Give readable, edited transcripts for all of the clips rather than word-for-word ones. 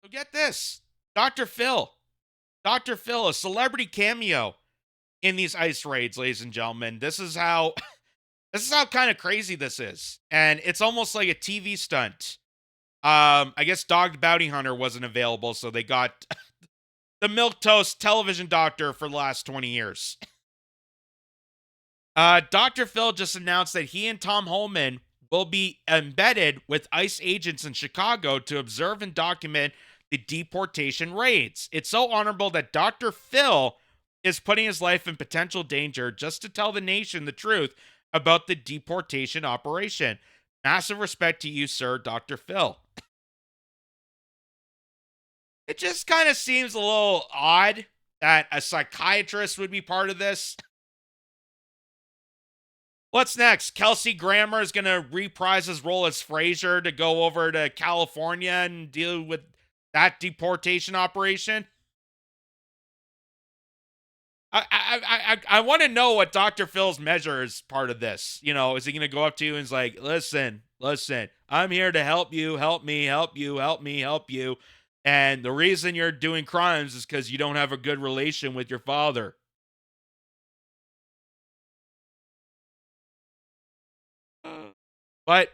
So get this, Dr. Phil. Dr. Phil, a celebrity cameo in these ICE raids, ladies and gentlemen. This is how this is how kind of crazy this is. And it's almost like a TV stunt. I guess Dogged Bounty Hunter wasn't available, so they got the milquetoast television doctor for the last 20 years. Dr. Phil just announced that he and Tom Holman will be embedded with ICE agents in Chicago to observe and document the deportation raids. It's so honorable that Dr. Phil is putting his life in potential danger just to tell the nation the truth about the deportation operation. Massive respect to you, sir, Dr. Phil. It just kind of seems a little odd that a psychiatrist would be part of this. What's next? Kelsey Grammer is going to reprise his role as Frazier to go over to California and deal with that deportation operation. I want to know what Dr. Phil's measure is part of this. You know, is he going to go up to you and is like, listen, I'm here to help you, help me, help you, help me, help you. And the reason you're doing crimes is because you don't have a good relation with your father. But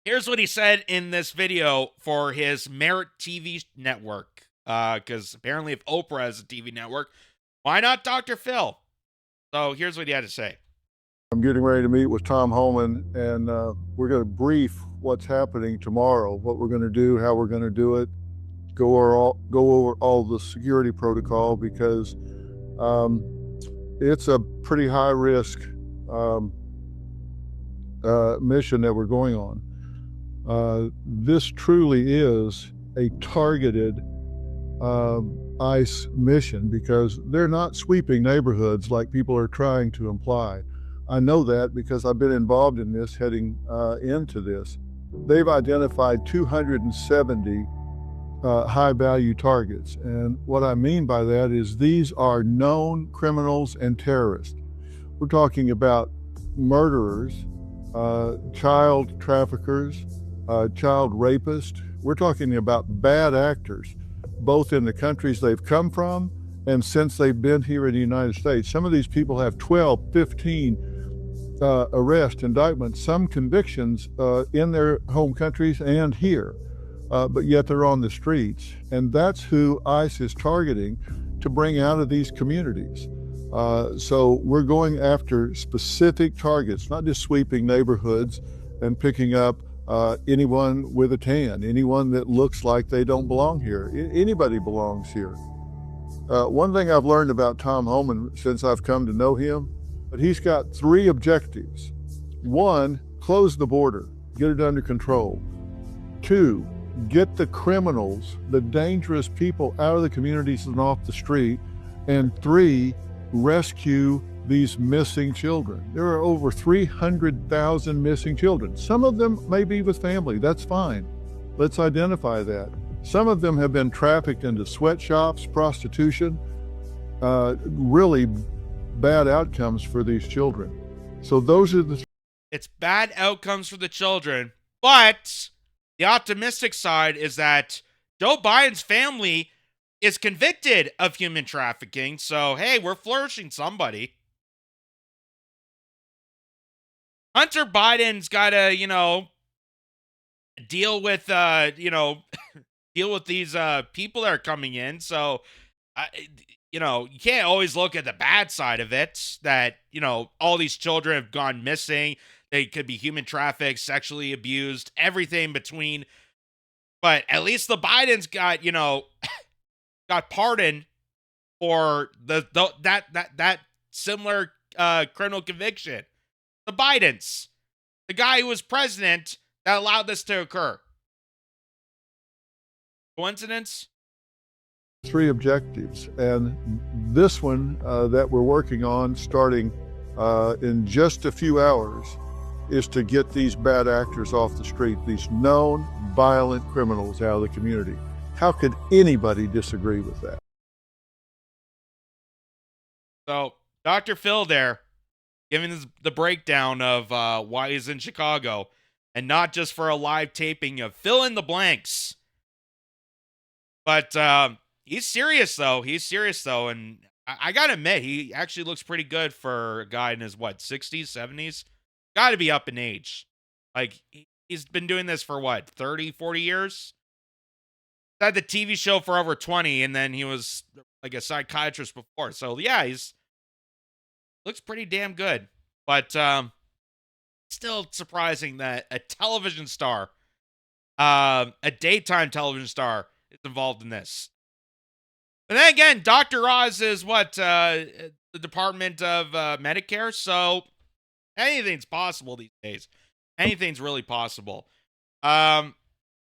here's what he said in this video for his Merit TV network. Because apparently, if Oprah has a TV network, why not Dr. Phil? So here's what he had to say. I'm getting ready to meet with Tom Holman, and we're going to brief what's happening tomorrow, what we're going to do, how we're going to do it, go over all the security protocol, because it's a pretty high risk mission that we're going on. This truly is a targeted ICE mission, because they're not sweeping neighborhoods like people are trying to imply. I know that because I've been involved in this heading into this. They've identified 270 high value targets. And what I mean by that is these are known criminals and terrorists. We're talking about murderers, child traffickers, child rapists. We're talking about bad actors, both in the countries they've come from and since they've been here in the United States. Some of these people have 12, 15 arrests, indictments, some convictions in their home countries and here, but yet they're on the streets. And that's who ICE is targeting to bring out of these communities. So we're going after specific targets, not just sweeping neighborhoods and picking up anyone with a tan, anyone that looks like they don't belong here. Anybody belongs here. One thing I've learned about Tom Holman since I've come to know him, but he's got 3 objectives. 1, close the border, get it under control. 2, get the criminals, the dangerous people out of the communities and off the street. And 3, rescue these missing children. There are over 300,000 missing children. Some of them may be with family, that's fine. Let's identify that. Some of them have been trafficked into sweatshops, prostitution, really bad outcomes for these children. So those are the... It's bad outcomes for the children, but the optimistic side is that Joe Biden's family is convicted of human trafficking. So, hey, we're flourishing somebody. Hunter Biden's got to, deal with, deal with these people that are coming in. So, you can't always look at the bad side of it, that, all these children have gone missing. They could be human trafficked, sexually abused, everything in between. But at least the Bidens got, got pardoned for that similar criminal conviction. The Bidens, the guy who was president that allowed this to occur. Coincidence? 3 objectives, and this one that we're working on starting in just a few hours is to get these bad actors off the street, these known violent criminals out of the community. How could anybody disagree with that? So, Dr. Phil there, giving us the breakdown of why he's in Chicago, and not just for a live taping of fill in the blanks. But he's serious though. He's serious though, and I gotta admit, he actually looks pretty good for a guy in his what 60s, 70s. Got to be up in age. Like he's been doing this for what 30, 40 years. Had the TV show for over 20, and then he was like a psychiatrist before. So yeah, he's looks pretty damn good. But still surprising that a television star, a daytime television star, is involved in this. But then again, Dr. Oz is what the Department of Medicare, so anything's possible these days. Anything's really possible. Um,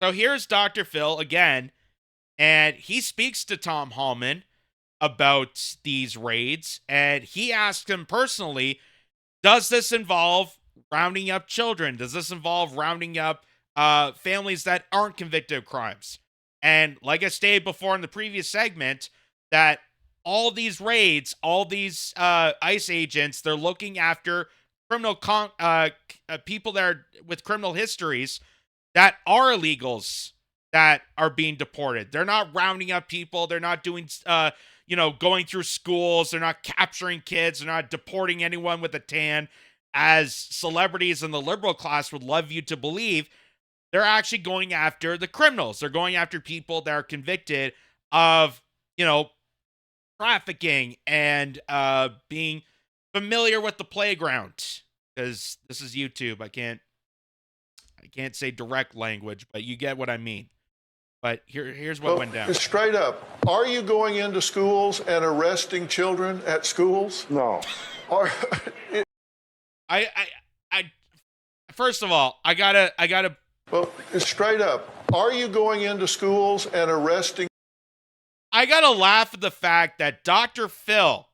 so here's Dr. Phil again, and he speaks to Tom Hallman about these raids, and he asked him personally, does this involve rounding up children? Does this involve rounding up families that aren't convicted of crimes? And like I stated before in the previous segment, that all these raids, all these ICE agents, they're looking after people that are with criminal histories that are illegals that are being deported. They're not rounding up people. They're not doing, going through schools. They're not capturing kids. They're not deporting anyone with a tan, as celebrities in the liberal class would love you to believe. They're actually going after the criminals. They're going after people that are convicted of, trafficking and being familiar with the playground. Because this is YouTube. I can't say direct language, but you get what I mean. But here's what went down. Straight up, are you going into schools and arresting children at schools? No. I first of all, I gotta. Well, straight up, are you going into schools and arresting? I gotta laugh at the fact that Dr. Phil,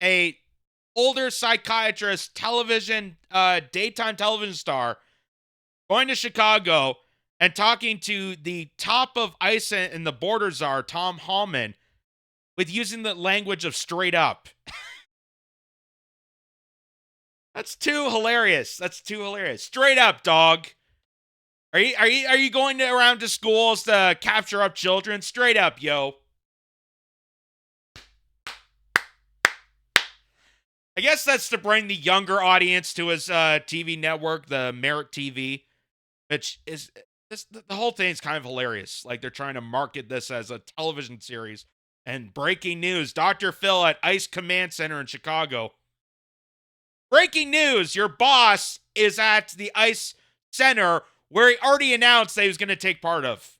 a older psychiatrist, daytime television star, going to Chicago and talking to the top of ICE and the border czar, Tom Hallman, with using the language of straight up. That's too hilarious. Straight up, dog. Are you going around to schools to capture up children? Straight up, yo. I guess that's to bring the younger audience to his TV network, the Merit TV, which is the whole thing is kind of hilarious. Like they're trying to market this as a television series. And breaking news: Dr. Phil at ICE Command Center in Chicago. Breaking news: your boss is at the ICE Center where he already announced that he was going to take part of.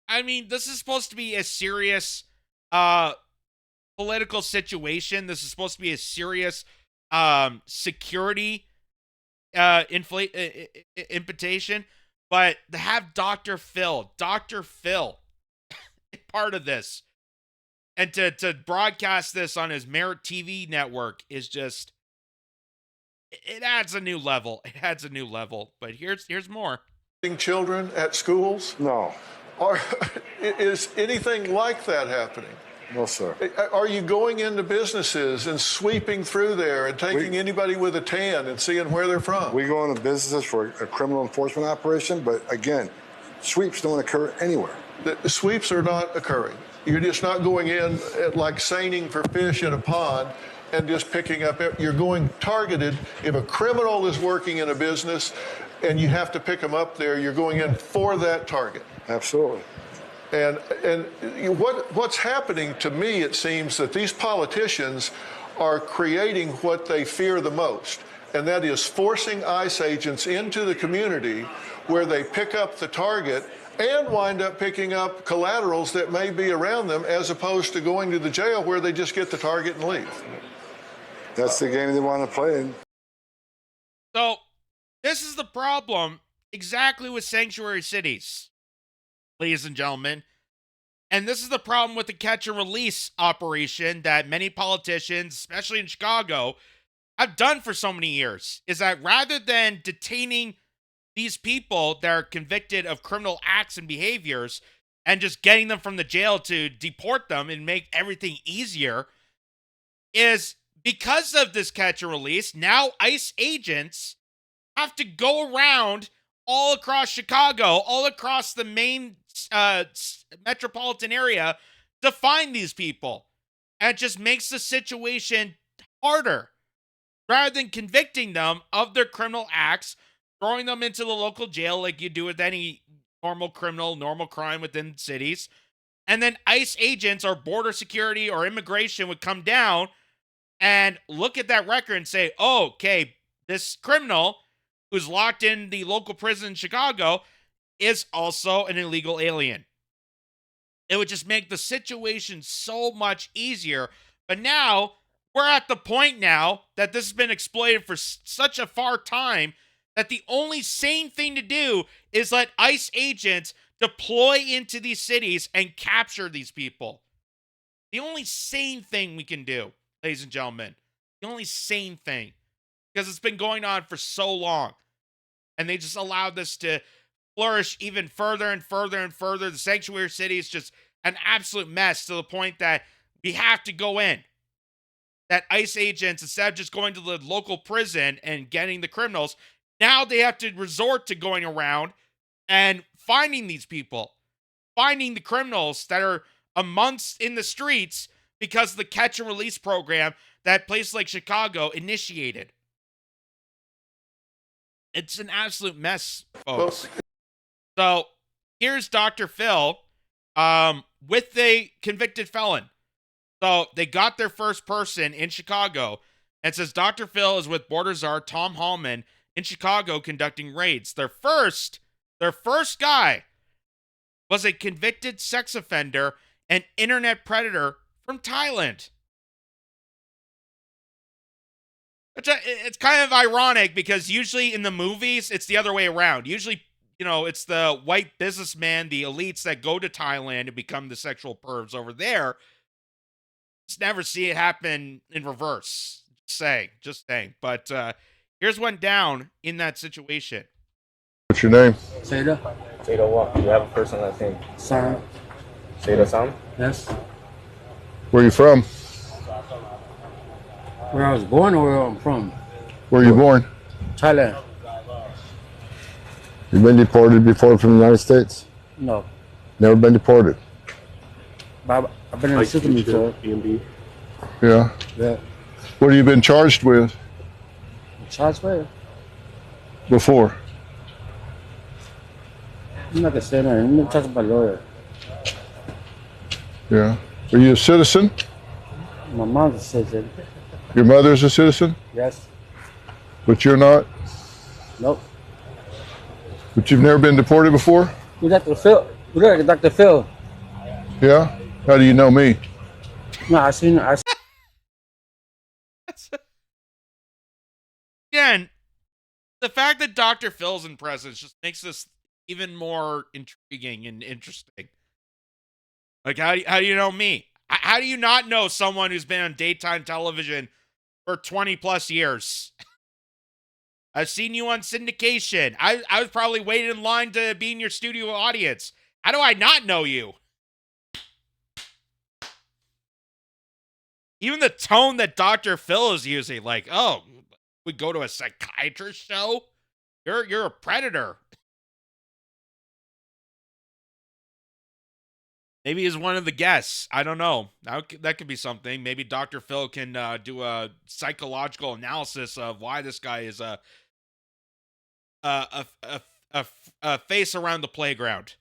I mean, this is supposed to be a serious political situation. This is supposed to be a serious security imputation. But to have Dr. Phil part of this, and to broadcast this on his Merit TV network is just, it adds a new level. But here's more. Children at schools? No. Is anything like that happening? No, sir. Are you going into businesses and sweeping through there and taking anybody with a tan and seeing where they're from? We go into businesses for a criminal enforcement operation, but again, sweeps don't occur anywhere. The sweeps are not occurring. You're just not going in like seining for fish in a pond and just picking up. You're going targeted. If a criminal is working in a business and you have to pick them up there, you're going in for that target. Absolutely. And what's happening to me, it seems that these politicians are creating what they fear the most, and that is forcing ICE agents into the community where they pick up the target and wind up picking up collaterals that may be around them, as opposed to going to the jail where they just get the target and leave. That's the game they want to play in. So this is the problem exactly with sanctuary cities, ladies and gentlemen. And this is the problem with the catch and release operation that many politicians, especially in Chicago, have done for so many years, is that rather than detaining these people that are convicted of criminal acts and behaviors and just getting them from the jail to deport them and make everything easier, is because of this catch and release, now ICE agents have to go around all across Chicago, all across the main metropolitan area to find these people. And it just makes the situation harder. Rather than convicting them of their criminal acts, throwing them into the local jail like you do with any normal criminal, normal crime within cities, and then ICE agents or border security or immigration would come down and look at that record and say, oh, okay, this criminal who's locked in the local prison in Chicago is also an illegal alien. It would just make the situation so much easier. But now we're at the point now that this has been exploited for such a far time that the only sane thing to do is let ICE agents deploy into these cities and capture these people. The only sane thing we can do, ladies and gentlemen, the only sane thing, because it's been going on for so long, and they just allowed this to flourish even further and further and further. The sanctuary city is just an absolute mess to the point that we have to go in. That ICE agents, instead of just going to the local prison and getting the criminals, now they have to resort to going around and finding these people, finding the criminals that are amongst in the streets because of the catch and release program that places like Chicago initiated. It's an absolute mess, folks. So here's Dr. Phil with the convicted felon. So they got their first person in Chicago, and says Dr. Phil is with border czar Tom Hallman in Chicago conducting raids. Their first guy was a convicted sex offender and internet predator from Thailand. It's kind of ironic because usually in the movies, it's the other way around. Usually, it's the white businessman, the elites that go to Thailand and become the sexual pervs over there. Just never see it happen in reverse. Just saying. But here's one down in that situation. What's your name? Seda. Seda what? You have a first and last name. Sam. Seda Sam? Yes. Where you from? Where I was born or where I'm from? Where you born? Thailand. You been deported before from the United States? No. Never been deported? But I've been in the system before. EMB. Yeah. Yeah. What have you been charged with Charge where? before? I'm not gonna say that. I'm gonna talk about lawyer. Yeah. Are you a citizen? My mom's a citizen. Your mother's a citizen, Yes. but you're not? Nope. But you've never been deported before? You Dr. Phil. You look like Dr. Phil. Yeah? How do you know me? No, I seen. Again, the fact that Dr. Phil's in presence just makes this even more intriguing and interesting. Like, how do you know me? How do you not know someone who's been on daytime television for 20 plus years? I've seen you on syndication. I was probably waiting in line to be in your studio audience. How do I not know you? Even the tone that Dr. Phil is using, like, oh, we go to a psychiatrist show? You're a predator. Maybe he's one of the guests. I don't know. That could be something. Maybe Dr. Phil can do a psychological analysis of why this guy is a face around the playground.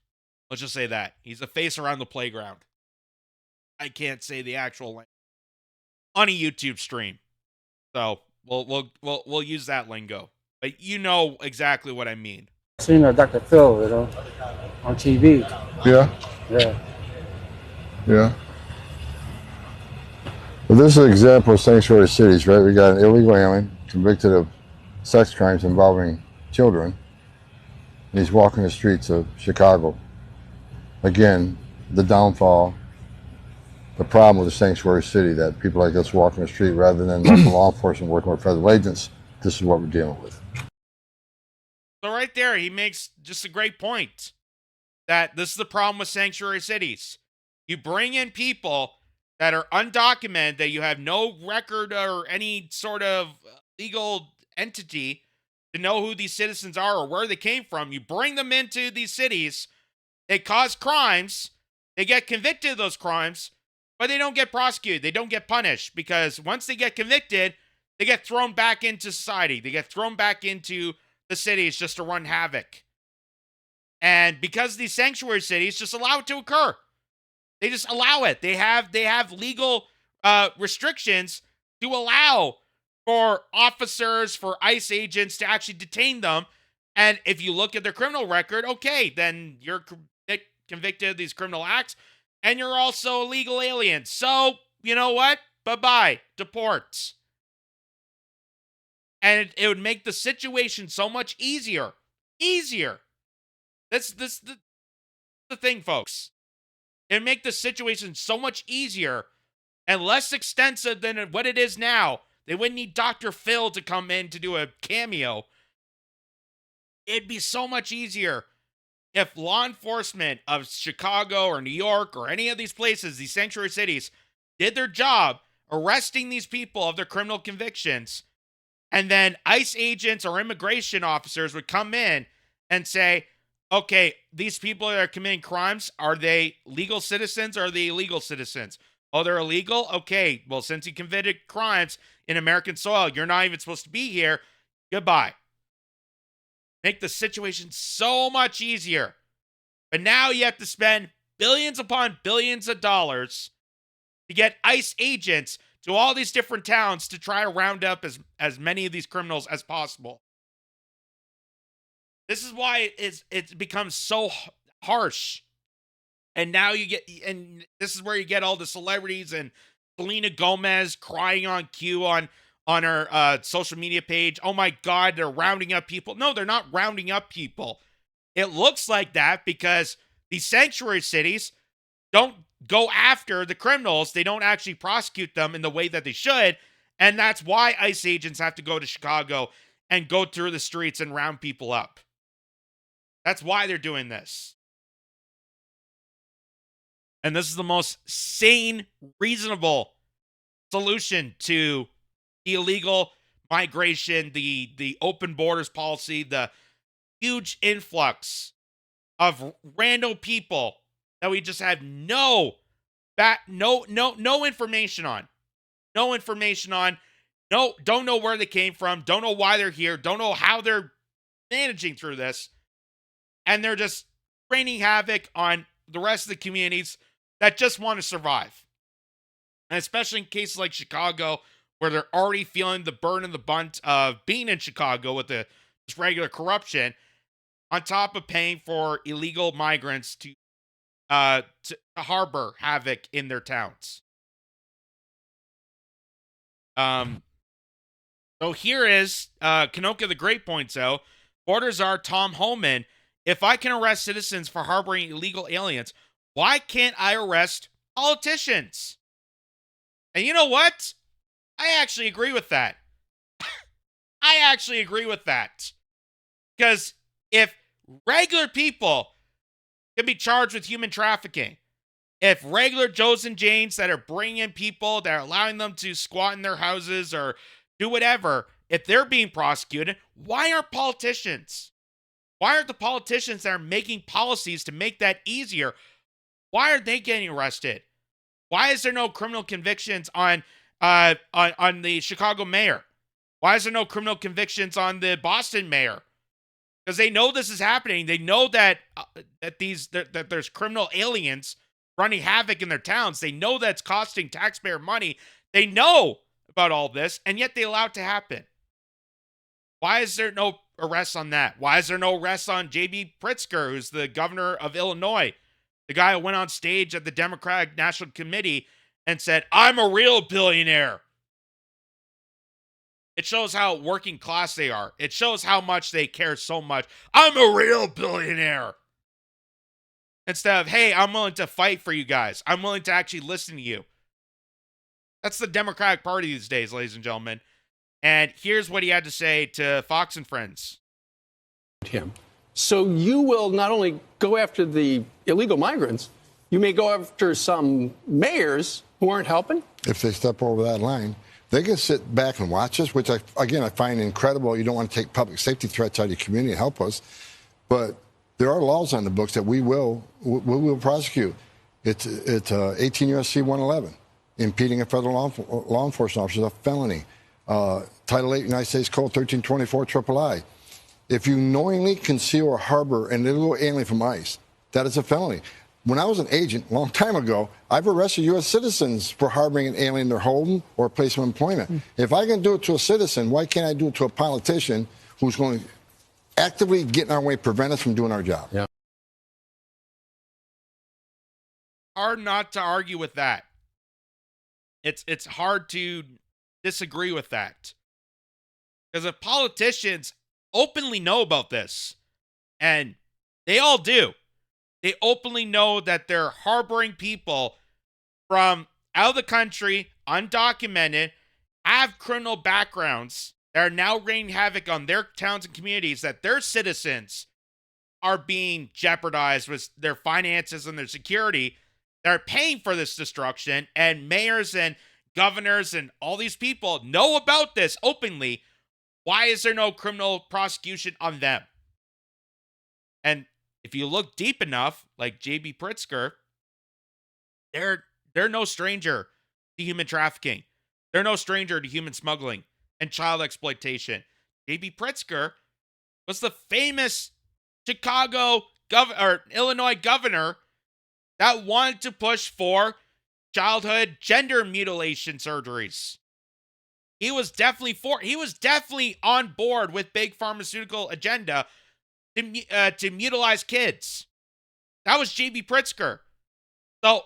Let's just say that. He's a face around the playground. I can't say the actual language on a YouTube stream. So we'll use that lingo. But you know exactly what I mean. I seen Dr. Phil, on TV. Yeah? Yeah. Yeah. Well, this is an example of sanctuary cities, right? We got an illegal alien convicted of sex crimes involving children, and he's walking the streets of Chicago. Again, the downfall, the problem with the sanctuary city, that people like us walking the street rather than local law enforcement working with federal agents. This is what we're dealing with. So right there, he makes just a great point that this is the problem with sanctuary cities. You bring in people that are undocumented, that you have no record or any sort of legal entity to know who these citizens are or where they came from. You bring them into these cities, they cause crimes, they get convicted of those crimes, but they don't get prosecuted. They don't get punished, because once they get convicted, they get thrown back into society. They get thrown back into the cities just to run havoc. And because these sanctuary cities just allow it to occur. They just allow it. They have legal restrictions to allow for officers, for ICE agents to actually detain them. And if you look at their criminal record, okay, then you're convicted of these criminal acts, and you're also a legal alien. So, you know what? Bye-bye. Deport. And it would make the situation so much easier. Easier. That's the thing, folks. It would make the situation so much easier and less extensive than what it is now. They wouldn't need Dr. Phil to come in to do a cameo. It'd be so much easier if law enforcement of Chicago or New York or any of these places, these sanctuary cities, did their job arresting these people of their criminal convictions, and then ICE agents or immigration officers would come in and say, okay, these people that are committing crimes, are they legal citizens or are they illegal citizens? Oh, they're illegal? Okay, well, since you committed crimes in American soil, you're not even supposed to be here. Goodbye. Make the situation so much easier. But now you have to spend billions upon billions of dollars to get ICE agents to all these different towns to try to round up as many of these criminals as possible. This is why it's become so harsh. And now this is where you get all the celebrities and Selena Gomez crying on cue on her social media page. Oh my God, they're rounding up people. No, they're not rounding up people. It looks like that because these sanctuary cities don't go after the criminals. They don't actually prosecute them in the way that they should. And that's why ICE agents have to go to Chicago and go through the streets and round people up. That's why they're doing this. And this is the most sane, reasonable solution to the illegal migration, the open borders policy, the huge influx of random people that we just have no information on. No information on. No, don't know where they came from. Don't know why they're here. Don't know how they're managing through this. And they're just raining havoc on the rest of the communities that just want to survive. And especially in cases like Chicago, where they're already feeling the burn and the bunt of being in Chicago with the just regular corruption, on top of paying for illegal migrants to harbor havoc in their towns. So here is Kanoka the Great points out, Border Czar Tom Homan, if I can arrest citizens for harboring illegal aliens, why can't I arrest politicians? And you know what? I actually agree with that. I actually agree with that. Because if regular people can be charged with human trafficking, if regular Joes and Janes that are bringing in people, that are allowing them to squat in their houses or do whatever, if they're being prosecuted, why aren't politicians? Why aren't the politicians that are making policies to make that easier, why are they getting arrested? Why is there no criminal convictions on the Chicago mayor? Why is there no criminal convictions on the Boston mayor? Because they know this is happening. They know that that there's criminal aliens running havoc in their towns. They know that's costing taxpayer money. They know about all this, and yet they allow it to happen. Why is there no arrests on that? Why is there no arrests on J.B. Pritzker, who's the governor of Illinois? The guy who went on stage at the Democratic National Committee and said, I'm a real billionaire. It shows how working class they are. It shows how much they care so much. I'm a real billionaire. Instead of, hey, I'm willing to fight for you guys. I'm willing to actually listen to you. That's the Democratic Party these days, ladies and gentlemen. And here's what he had to say to Fox and Friends. Him. So you will not only go after the illegal migrants, you may go after some mayors who aren't helping? If they step over that line, they can sit back and watch us, which I find incredible. You don't want to take public safety threats out of your community and help us. But there are laws on the books that we will prosecute. It's 18 U.S.C. 111, impeding a federal law enforcement officer is a felony. Title 8 United States Code 1324 III. If you knowingly conceal or harbor an illegal alien from ICE, that is a felony. When I was an agent a long time ago, I've arrested U.S. citizens for harboring an alien in their home or place of employment. If I can do it to a citizen, why can't I do it to a politician who's going to actively get in our way, prevent us from doing our job? Yeah. Hard not to argue with that. It's hard to disagree with that. Because if politicians openly know about this, and they all do, they openly know that they're harboring people from out of the country, undocumented, have criminal backgrounds that are now wreaking havoc on their towns and communities, that their citizens are being jeopardized with their finances and their security. They're paying for this destruction, and mayors and governors and all these people know about this openly. Why is there no criminal prosecution on them? And if you look deep enough, like J.B. Pritzker, they're no stranger to human trafficking. They're no stranger to human smuggling and child exploitation. J.B. Pritzker was the famous Illinois governor that wanted to push for childhood gender mutilation surgeries. He was definitely on board with big pharmaceutical agenda to mutilize kids. That was J.B. Pritzker. So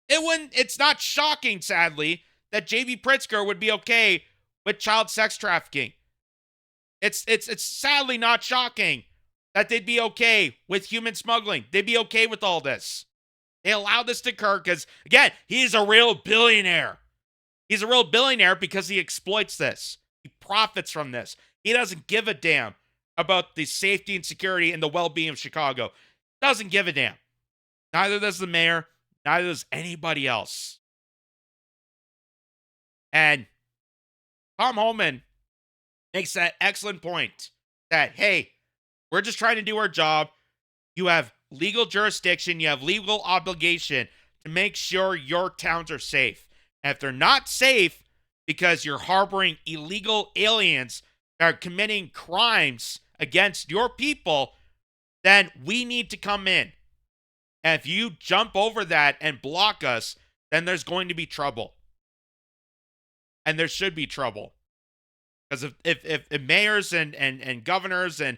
it's not shocking, sadly, that J.B. Pritzker would be okay with child sex trafficking. It's sadly not shocking that they'd be okay with human smuggling. They'd be okay with all this. They allowed this to occur because, again, he's a real billionaire. He's a real billionaire because he exploits this. He profits from this. He doesn't give a damn about the safety and security and the well-being of Chicago. Doesn't give a damn. Neither does the mayor. Neither does anybody else. And Tom Holman makes that excellent point that, hey, we're just trying to do our job. You have legal jurisdiction. You have legal obligation to make sure your towns are safe. And if they're not safe because you're harboring illegal aliens that are committing crimes against your people, then we need to come in. And if you jump over that and block us, then there's going to be trouble. And there should be trouble. Because if mayors and governors and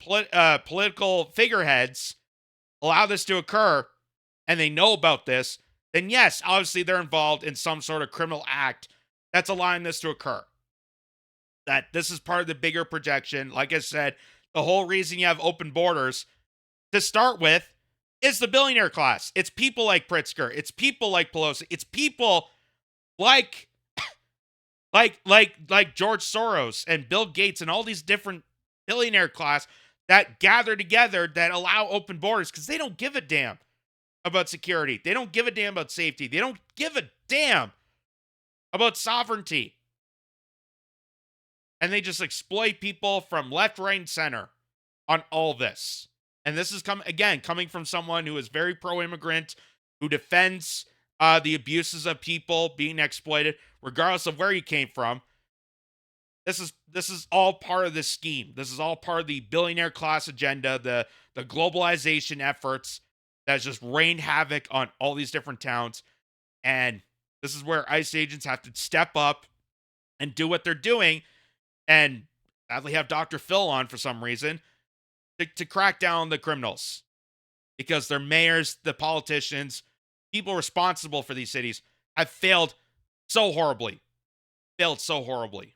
political figureheads allow this to occur and they know about this, then yes, obviously they're involved in some sort of criminal act that's allowing this to occur. That this is part of the bigger projection. Like I said, the whole reason you have open borders to start with is the billionaire class. It's people like Pritzker. It's people like Pelosi. It's people like George Soros and Bill Gates and all these different billionaire class that gather together that allow open borders because they don't give a damn about security. They don't give a damn about safety. They don't give a damn about sovereignty. And they just exploit people from left, right, and center on all this. And this is coming from someone who is very pro-immigrant, who defends the abuses of people being exploited, regardless of where you came from. This is all part of this scheme. This is all part of the billionaire class agenda, the globalization efforts that has just rained havoc on all these different towns. And this is where ICE agents have to step up and do what they're doing, and sadly have Dr. Phil on for some reason to crack down on the criminals. Because their mayors, the politicians, people responsible for these cities have failed so horribly. Failed so horribly.